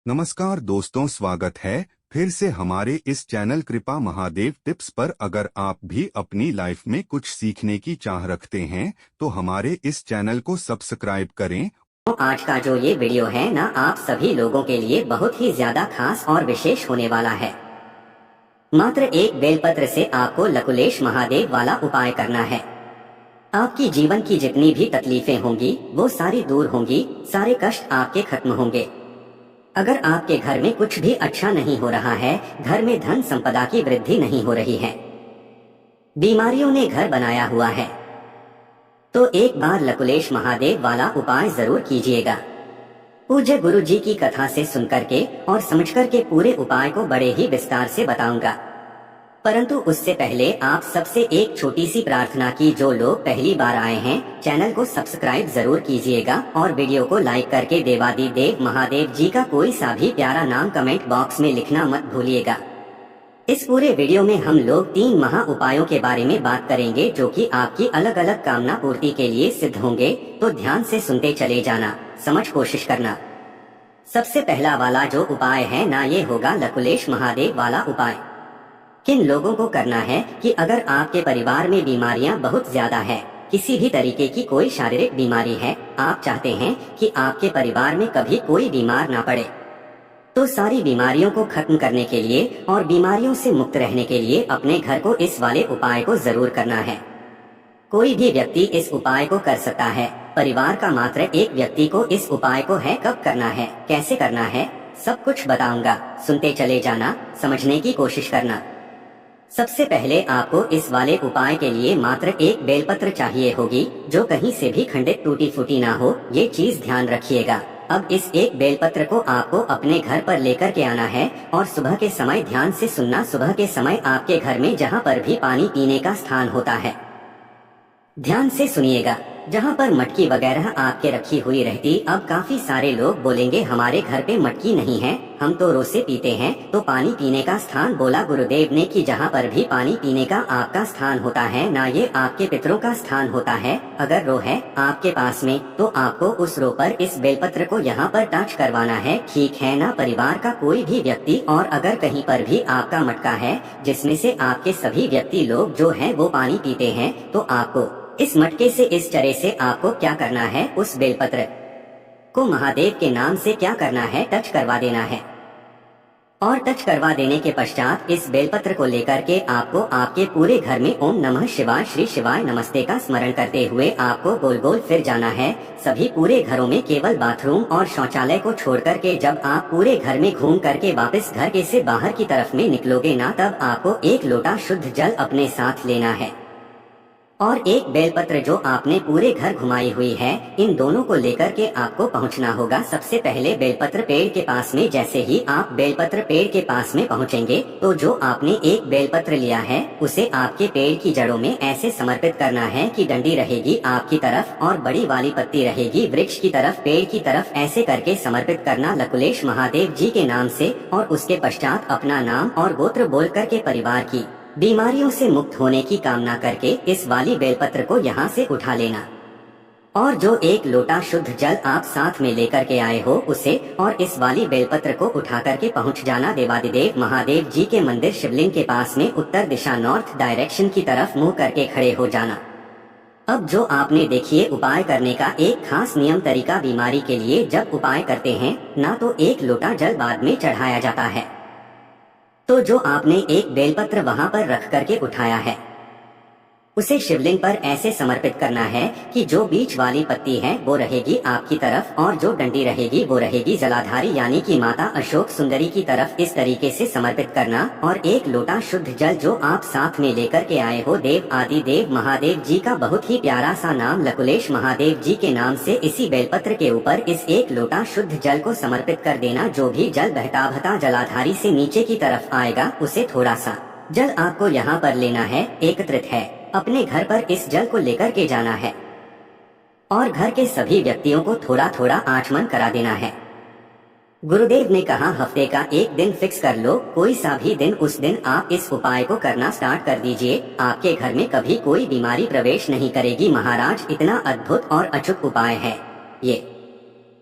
नमस्कार दोस्तों, स्वागत है फिर से हमारे इस चैनल कृपा महादेव टिप्स पर। अगर आप भी अपनी लाइफ में कुछ सीखने की चाह रखते हैं तो हमारे इस चैनल को सब्सक्राइब करें। आज का जो ये वीडियो है ना, आप सभी लोगों के लिए बहुत ही ज्यादा खास और विशेष होने वाला है। मात्र एक बेलपत्र से आपको लकुलेश महादेव वाला उपाय करना है। आपकी जीवन की जितनी भी तकलीफें होंगी वो सारी दूर होंगी, सारे कष्ट आपके खत्म होंगे। अगर आपके घर में कुछ भी अच्छा नहीं हो रहा है, घर में धन संपदा की वृद्धि नहीं हो रही है, बीमारियों ने घर बनाया हुआ है, तो एक बार लकुलेश महादेव वाला उपाय जरूर कीजिएगा। पूज्य गुरु जी की कथा से सुनकर के और समझकर के पूरे उपाय को बड़े ही विस्तार से बताऊंगा। परंतु उससे पहले आप सबसे एक छोटी सी प्रार्थना की, जो लोग पहली बार आए हैं चैनल को सब्सक्राइब जरूर कीजिएगा और वीडियो को लाइक करके देवादि देव महादेव जी का कोई सा भी प्यारा नाम कमेंट बॉक्स में लिखना मत भूलिएगा। इस पूरे वीडियो में हम लोग 3 महा उपायों के बारे में बात करेंगे जो कि आपकी अलग अलग कामना पूर्ति के लिए सिद्ध होंगे, तो ध्यान से सुनते चले जाना, समझ कोशिश करना। सबसे पहला वाला जो उपाय है ना, ये होगा लकुलेश महादेव वाला उपाय। किन लोगों को करना है कि अगर आपके परिवार में बीमारियां बहुत ज्यादा है, किसी भी तरीके की कोई शारीरिक बीमारी है, आप चाहते हैं कि आपके परिवार में कभी कोई बीमार ना पड़े, तो सारी बीमारियों को खत्म करने के लिए और बीमारियों से मुक्त रहने के लिए अपने घर को इस वाले उपाय को जरूर करना है। कोई भी व्यक्ति इस उपाय को कर सकता है, परिवार का मात्र एक व्यक्ति को इस उपाय को है। कब करना है, कैसे करना है, सब कुछ बताऊंगा, सुनते चले जाना, समझने की कोशिश करना। सबसे पहले आपको इस वाले उपाय के लिए मात्र एक बेलपत्र चाहिए होगी, जो कहीं से भी खंडित टूटी फूटी ना हो, ये चीज ध्यान रखिएगा। अब इस एक बेलपत्र को आपको अपने घर पर लेकर के आना है और सुबह के समय ध्यान से सुनना। सुबह के समय आपके घर में जहाँ पर भी पानी पीने का स्थान होता है, ध्यान से सुनिएगा, जहाँ पर मटकी वगैरह आपके रखी हुई रहती। अब काफी सारे लोग बोलेंगे हमारे घर पे मटकी नहीं है, हम तो रोज से पीते हैं। तो पानी पीने का स्थान बोला गुरुदेव ने कि जहाँ पर भी पानी पीने का आपका स्थान होता है ना, ये आपके पितरों का स्थान होता है। अगर रो है आपके पास में तो आपको उस रो पर इस बेलपत्र को यहाँ पर टच करवाना है, ठीक है ना। परिवार का कोई भी व्यक्ति, और अगर कहीं पर भी आपका मटका है जिसमें से आपके सभी व्यक्ति लोग जो है वो पानी पीते हैं, तो आपको इस मटके से, इस चरे से आपको क्या करना है, उस बेलपत्र को महादेव के नाम से क्या करना है, टच करवा देना है। और टच करवा देने के पश्चात इस बेलपत्र को लेकर के आपको आपके पूरे घर में ओम नमः शिवाय, श्री शिवाय नमस्ते का स्मरण करते हुए आपको गोल गोल फिर जाना है। सभी पूरे घरों में केवल बाथरूम और शौचालय को छोड़ करके जब आप पूरे घर में घूम करके वापस घर के से बाहर की तरफ में निकलोगे ना, तब आपको एक लोटा शुद्ध जल अपने साथ लेना है और एक बेलपत्र जो आपने पूरे घर घुमाई हुई है, इन दोनों को लेकर के आपको पहुंचना होगा। सबसे पहले बेलपत्र पेड़ के पास में, जैसे ही आप बेलपत्र पेड़ के पास में पहुंचेंगे तो जो आपने एक बेलपत्र लिया है उसे आपके पेड़ की जड़ों में ऐसे समर्पित करना है कि डंडी रहेगी आपकी तरफ और बड़ी वाली पत्ती रहेगी वृक्ष की तरफ, पेड़ की तरफ, ऐसे करके समर्पित करना लकुलेश महादेव जी के नाम से। और उसके पश्चात अपना नाम और गोत्र बोल करके परिवार की बीमारियों से मुक्त होने की कामना करके इस वाली बेलपत्र को यहाँ से उठा लेना और जो एक लोटा शुद्ध जल आप साथ में लेकर के आए हो उसे और इस वाली बेलपत्र को उठा करके पहुँच जाना देवादिदेव महादेव जी के मंदिर शिवलिंग के पास में, उत्तर दिशा नॉर्थ डायरेक्शन की तरफ मुंह करके खड़े हो जाना। अब जो आपने देखिए उपाय करने का एक खास नियम तरीका, बीमारी के लिए जब उपाय करते हैं ना तो एक लोटा जल बाद में चढ़ाया जाता है, तो जो आपने एक बेलपत्र वहां पर रख करके उठाया है उसे शिवलिंग पर ऐसे समर्पित करना है कि जो बीच वाली पत्ती है वो रहेगी आपकी तरफ और जो डंडी रहेगी वो रहेगी जलाधारी यानी कि माता अशोक सुंदरी की तरफ। इस तरीके से समर्पित करना और एक लोटा शुद्ध जल जो आप साथ में लेकर के आए हो, देव आदि देव महादेव जी का बहुत ही प्यारा सा नाम लकुलेश महादेव जी के नाम से इसी बेलपत्र के ऊपर इस एक लोटा शुद्ध जल को समर्पित कर देना। जो भी जल बहता बहता जलाधारी से नीचे की तरफ आएगा उसे थोड़ा सा जल आपको यहाँ पर लेना है, एकत्रित है, अपने घर पर इस जल को लेकर के जाना है और घर के सभी व्यक्तियों को थोड़ा थोड़ा आचमन करा देना है। गुरुदेव ने कहा हफ्ते का एक दिन फिक्स कर लो, कोई सा भी दिन, उस दिन आप इस उपाय को करना स्टार्ट कर दीजिए, आपके घर में कभी कोई बीमारी प्रवेश नहीं करेगी। महाराज, इतना अद्भुत और अचूक उपाय है ये।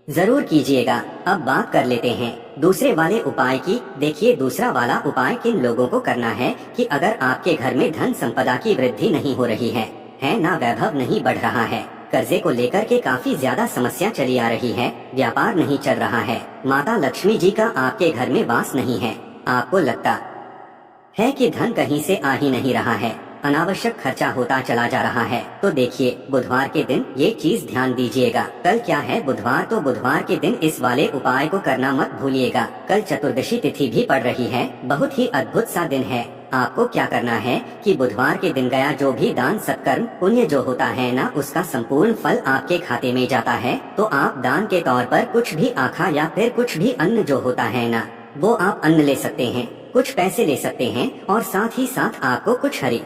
जरूर कीजिएगा। अब बात कर लेते हैं दूसरे वाले उपाय की। देखिए, दूसरा वाला उपाय किन लोगों को करना है कि अगर आपके घर में धन संपदा की वृद्धि नहीं हो रही है ना वैभव नहीं बढ़ रहा है, कर्जे को लेकर के काफी ज्यादा समस्या चली आ रही है, व्यापार नहीं चल रहा है, माता लक्ष्मी जी का आपके घर में वास नहीं है, आपको लगता है कि धन कहीं से आ ही नहीं रहा है, अनावश्यक खर्चा होता चला जा रहा है, तो देखिए बुधवार के दिन ये चीज ध्यान दीजिएगा। कल क्या है, बुधवार, तो बुधवार के दिन इस वाले उपाय को करना मत भूलिएगा। कल चतुर्दशी तिथि भी पड़ रही है, बहुत ही अद्भुत सा दिन है। आपको क्या करना है कि बुधवार के दिन गया जो भी दान सत्कर्म पुण्य जो होता है ना, उसका संपूर्ण फल आपके खाते में जाता है। तो आप दान के तौर पर कुछ भी आखा या फिर कुछ भी अन्न जो होता है ना, वो आप अन्न ले सकते हैं, कुछ पैसे ले सकते हैं, और साथ ही साथ आपको कुछ हरी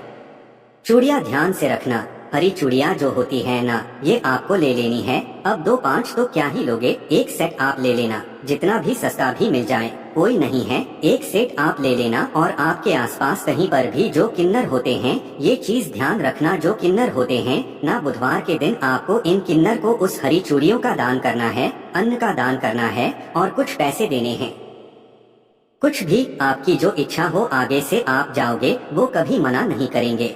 चूड़ियाँ ध्यान से रखना, हरी चूड़ियाँ जो होती है ना, ये आपको ले लेनी है। अब 2-5 तो क्या ही लोगे, एक सेट आप ले लेना, जितना भी सस्ता भी मिल जाए कोई नहीं है, एक सेट आप ले लेना। और आपके आसपास कहीं पर भी जो किन्नर होते हैं, ये चीज ध्यान रखना, जो किन्नर होते हैं ना, बुधवार के दिन आपको इन किन्नर को उस हरी चूड़ियों का दान करना है, अन्न का दान करना है, और कुछ पैसे देने हैं। कुछ भी आपकी जो इच्छा हो आगे से आप जाओगे, वो कभी मना नहीं करेंगे।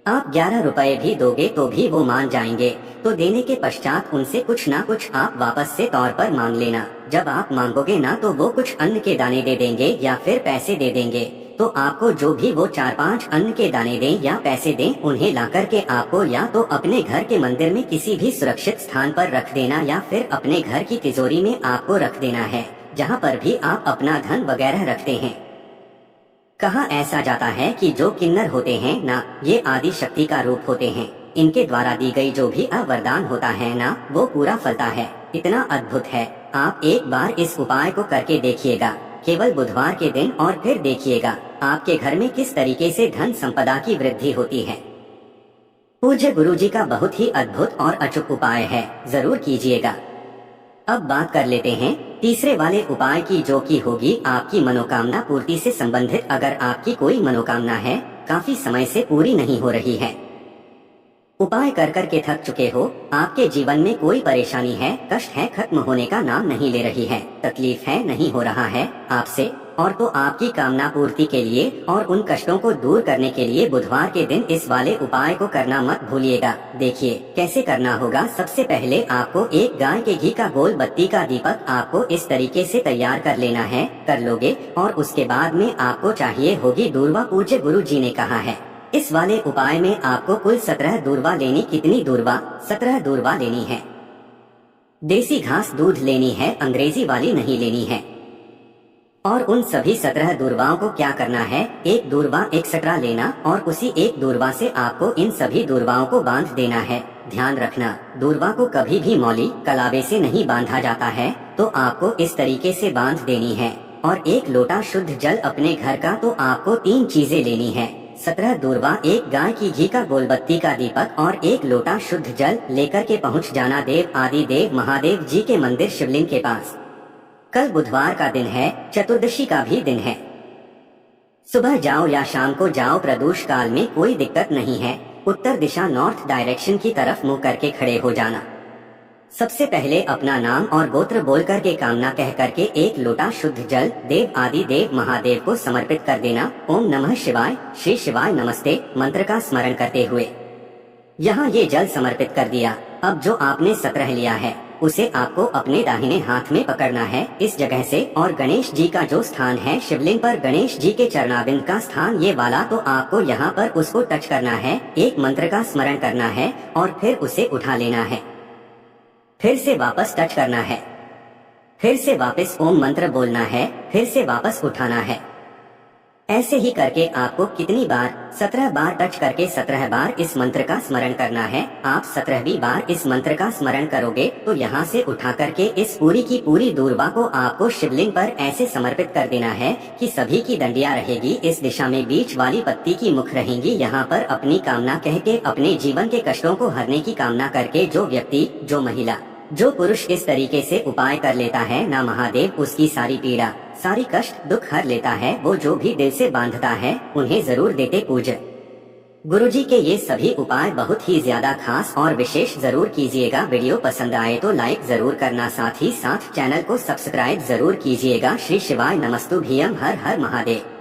आप 11 रुपए भी दोगे तो भी वो मान जाएंगे। तो देने के पश्चात उनसे कुछ ना कुछ आप वापस से तौर पर मांग लेना। जब आप मांगोगे ना, तो वो कुछ अन्न के दाने दे देंगे या फिर पैसे दे देंगे। तो आपको जो भी वो 4-5 अन्न के दाने दें या पैसे दें, उन्हें ला करके आपको या तो अपने घर के मंदिर में किसी भी सुरक्षित स्थान पर रख देना, या फिर अपने घर की तिजोरी में आपको रख देना है, जहाँ पर भी आप अपना धन वगैरह रखते हैं। कहा ऐसा जाता है कि जो किन्नर होते हैं ना, ये आदि शक्ति का रूप होते हैं, इनके द्वारा दी गई जो भी वरदान होता है ना, वो पूरा फलता है। इतना अद्भुत है। आप एक बार इस उपाय को करके देखिएगा, केवल बुधवार के दिन, और फिर देखिएगा आपके घर में किस तरीके से धन संपदा की वृद्धि होती है। पूज्य गुरुजी का बहुत ही अद्भुत और अचूक उपाय है, जरूर कीजिएगा। अब बात कर लेते हैं तीसरे वाले उपाय की, जो की होगी आपकी मनोकामना पूर्ति से संबंधित। अगर आपकी कोई मनोकामना है, काफी समय से पूरी नहीं हो रही है, उपाय कर कर के थक चुके हो, आपके जीवन में कोई परेशानी है, कष्ट है, खत्म होने का नाम नहीं ले रही है, तकलीफ है, नहीं हो रहा है आपसे, और तो आपकी कामना पूर्ति के लिए और उन कष्टों को दूर करने के लिए बुधवार के दिन इस वाले उपाय को करना मत भूलिएगा। देखिए कैसे करना होगा। सबसे पहले आपको एक गाय के घी का गोल बत्ती का दीपक आपको इस तरीके से तैयार कर लेना है, कर लोगे, और उसके बाद में आपको चाहिए होगी दूर्वा। पूज्य गुरु जी ने कहा है इस वाले उपाय में आपको कुल 17 दूर्वा लेनी। कितनी दूर्वा? 17 दूर्वा लेनी है। देसी घास दूध लेनी है, अंग्रेजी वाली नहीं लेनी है। और उन सभी 17 दूर्वाओं को क्या करना है, एक दूर्वा एक्स्ट्रा लेना, और उसी एक दूर्वा से आपको इन सभी दूर्वाओं को बांध देना है। ध्यान रखना, दूर्वा को कभी भी मौली कलावे से नहीं बांधा जाता है, तो आपको इस तरीके से बांध देनी है। और एक लोटा शुद्ध जल अपने घर का, तो आपको 3 चीजें लेनी है। 17 दूर्वा, एक गाय की घी का गोलबत्ती का दीपक और एक लोटा शुद्ध जल लेकर के पहुंच जाना देव आदि देव महादेव जी के मंदिर शिवलिंग के पास। कल बुधवार का दिन है, चतुर्दशी का भी दिन है। सुबह जाओ या शाम को जाओ, प्रदोष काल में कोई दिक्कत नहीं है। उत्तर दिशा नॉर्थ डायरेक्शन की तरफ मुंह करके खड़े हो जाना। सबसे पहले अपना नाम और गोत्र बोल करके कामना कह करके एक लोटा शुद्ध जल देव आदि देव महादेव को समर्पित कर देना। ओम नमः शिवाय, श्री शिवाय नमस्ते मंत्र का स्मरण करते हुए यहाँ ये जल समर्पित कर दिया। अब जो आपने 17 लिया है, उसे आपको अपने दाहिने हाथ में पकड़ना है इस जगह से। और गणेश जी का जो स्थान है शिवलिंग पर, गणेश जी के चरणाबिंद का स्थान ये वाला, तो आपको यहाँ पर उसको टच करना है, एक मंत्र का स्मरण करना है और फिर उसे उठा लेना है। फिर से वापस टच करना है, फिर से वापस ओम मंत्र बोलना है, फिर से वापस उठाना है। ऐसे ही करके आपको कितनी बार? 17 बार टच करके 17 बार इस मंत्र का स्मरण करना है। आप 17वीं बार इस मंत्र का स्मरण करोगे तो यहाँ से उठा करके इस पूरी की पूरी दूर्वा को आपको शिवलिंग पर ऐसे समर्पित कर देना है कि सभी की डंडिया रहेगी इस दिशा में, बीच वाली पत्ती की मुख रहेंगी। यहाँ पर अपनी कामना कह के, अपने जीवन के कष्टों को हरने की कामना करके, जो व्यक्ति, जो महिला, जो पुरुष इस तरीके से उपाय कर लेता है ना, महादेव उसकी सारी पीड़ा, सारी कष्ट, दुख हर लेता है। वो जो भी दिल से बांधता है, उन्हें जरूर देते पूज्य गुरुजी के ये सभी उपाय बहुत ही ज्यादा खास और विशेष जरूर कीजिएगा। वीडियो पसंद आए तो लाइक जरूर करना, साथ ही साथ चैनल को सब्सक्राइब जरूर कीजिएगा। श्री शिवाय नमस्तुभ्यम। हर हर महादेव।